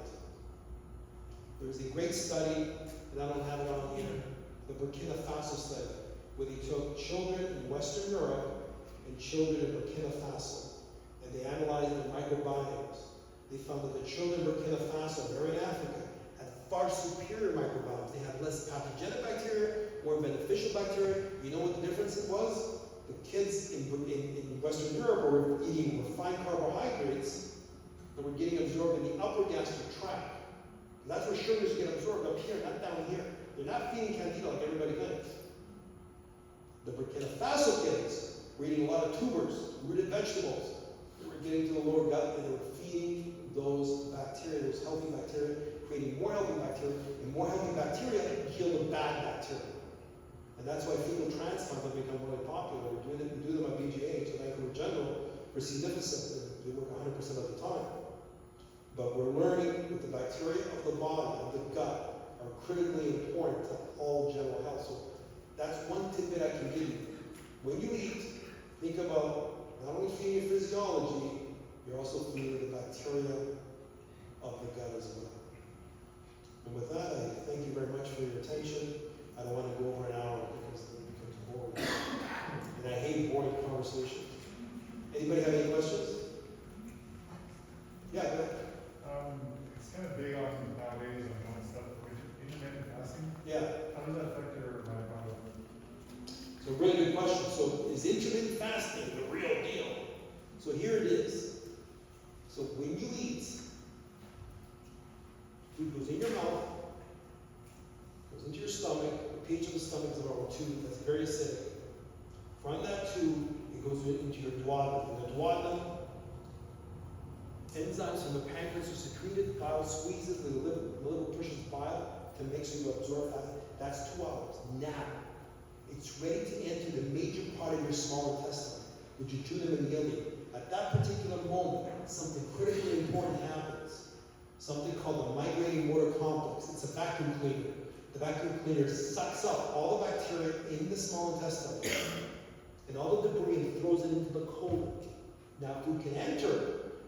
There's a great study, and I don't have it on here, the Burkina Faso study, where they took children in Western Europe and children in Burkina Faso, and they analyzed their microbiomes. They found that the children in Burkina Faso, they're in Africa, had far superior microbiomes. They had less pathogenic bacteria, more beneficial bacteria. You know what the difference it was? The kids in Western Europe were eating refined carbohydrates that were getting absorbed in the upper gastric tract. And that's where sugars get absorbed, up here, not down here. They're not feeding candida like everybody thinks. The Burkina Faso kids were eating a lot of tubers, rooted vegetables. They were getting to the lower gut and they were feeding those bacteria, those healthy bacteria, creating more healthy bacteria, and more healthy bacteria kill the bad bacteria. And that's why fecal transplants have become really popular. We do them at BGH and RegenerLife for C. difficile. They work 100% of the time. But we're learning that the bacteria of the body, of the gut, are critically important to all general health. So that's one tidbit I can give you. When you eat, think about not only feeding your physiology, you're also feeding the bacteria of the gut as well. And with that, I thank you very much for your attention. I don't want to go over an hour because it becomes boring. And I hate boring conversations. Anybody have any questions? Yeah, go ahead. It's kind of big on nowadays on one stuff, intermittent fasting. Yeah. How does that affect your mitochondria? So really good question. So is intermittent fasting, the real deal. So here it is. So when you eat, food goes in your mouth, goes into your stomach. The pH of the stomach is around 2. That's very acidic. From that 2, it goes into your duodenum. In the duodenum, enzymes from the pancreas are secreted, bile squeezes, the liver pushes bile to make sure you absorb fat. That's 2 hours. Now, it's ready to enter the major part of your small intestine, the jejunum and ileum. At that particular moment, something critically important happens. Something called the migrating motor complex. It's a vacuum cleaner. The vacuum cleaner sucks up all the bacteria in the small intestine and all the debris and throws it into the colon. Now, food can enter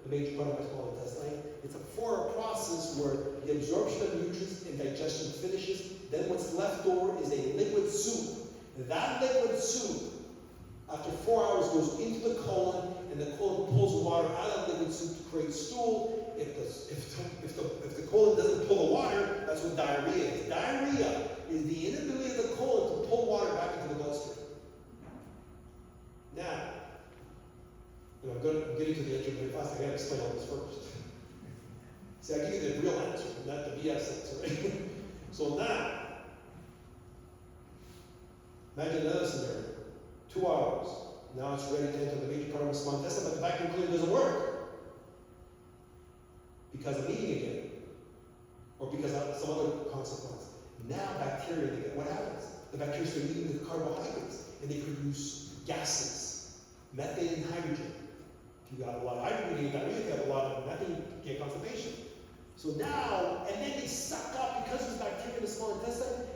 the major part of my small intestine. It's a 4-hour process where the absorption of nutrients and digestion finishes. Then what's left over is a liquid soup. That liquid soup, after 4 hours, goes into the colon, and the colon pulls water out of the liquid soup to create stool. If the colon doesn't pull the water, that's what diarrhea is. Diarrhea is the inability of the colon to pull water back into the bloodstream. Now, I'm getting to the intermittent fasting. I gotta explain all this first. See, I give you the real answer, not the BS answer, right? So now, imagine another scenario. 2 hours. Now it's ready to enter the major part of the small intestine, but the vacuum cleaner doesn't work. Because I'm eating again. Or because of some other consequence. Now bacteria, what happens? The bacteria start eating the carbohydrates, and they produce gases. Methane and hydrogen. If you got a lot of hydrogen, you get diarrhea. If you have a lot of methane, you get constipation. So now, and then they suck up, because there's bacteria in the small intestine,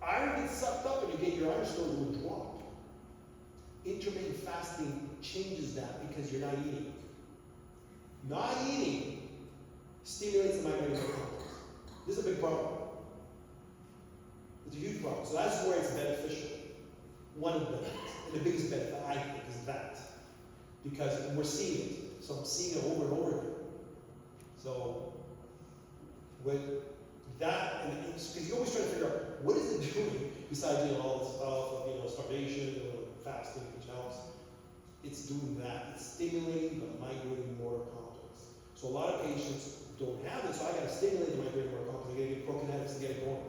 iron gets sucked up and you get your iron stores will drop. Intermittent fasting changes that because you're not eating. Not eating stimulates the migrating motor complex. This is a big problem. It's a huge problem. So that's where it's beneficial. One of the benefits. And the biggest benefit, I think, is that. Because we're seeing it. So I'm seeing it over and over again. So with that, and because you always try to figure out what is it doing besides all this stuff of starvation, fasting, which helps. It's doing that. It's stimulating the migrating motor complex. So a lot of patients don't have it, so I got to stimulate the migrating motor complex. I got to get prokinetics to get it going.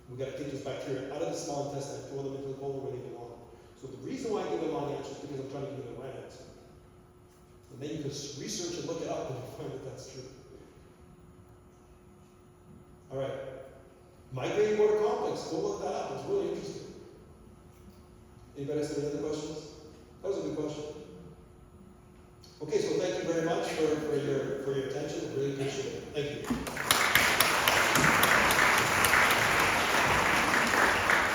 We got to take those bacteria out of the small intestine and throw them into the colon where they belong. So the reason why I give a long answer is because I'm trying to give you the right answer. And then you can research and look it up and you'll find that that's true. All right. Migrating motor complex. Go look that up. It's really interesting. Anybody else have any other questions? That was a good question. Okay, so thank you very much for your attention. I really appreciate it. Thank you.